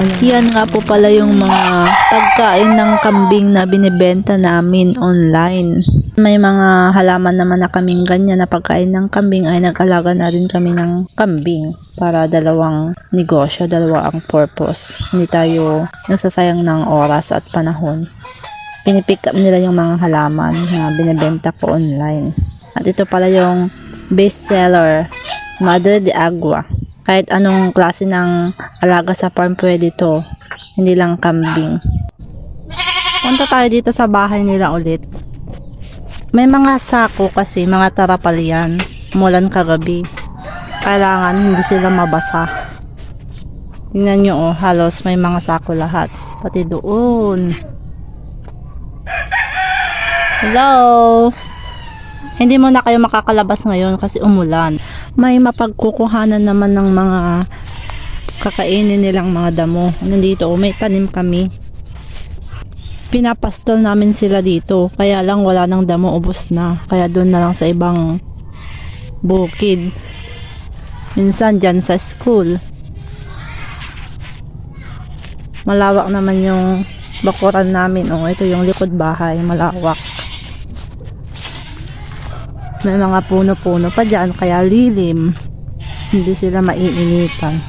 Yan nga po pala yung mga pagkain ng kambing na binibenta namin online. May mga halaman naman na kaming ganyan na pagkain ng kambing ay nag-alaga na rin kami ng kambing para dalawang negosyo, dalawang purpose. Hindi tayo nagsasayang ng oras at panahon. Pinipick up nila yung mga halaman na binibenta ko online. At ito pala yung best seller, Madre de Agua. Kahit anong klase ng alaga sa farm pwede to, hindi lang kambing. Punta tayo dito sa bahay nila ulit. May mga sako kasi, mga tarapal yan. Umulan kagabi. Kailangan hindi sila mabasa. Tingnan nyo oh, halos may mga sako lahat. Pati doon. Hello! Hindi mo na kayo makakalabas ngayon kasi umulan. May mapagkukuhanan naman ng mga kakainin nilang mga damo. Nandito, may tanim kami. Pinapastol namin sila dito. Kaya lang wala nang damo, ubos na. Kaya doon na lang sa ibang bukid. Minsan dyan sa school. Malawak naman yung bakuran namin. Oh, ito yung likod bahay. Malawak. May mga puno-puno pa dyan, kaya lilim. Hindi sila maiinitan.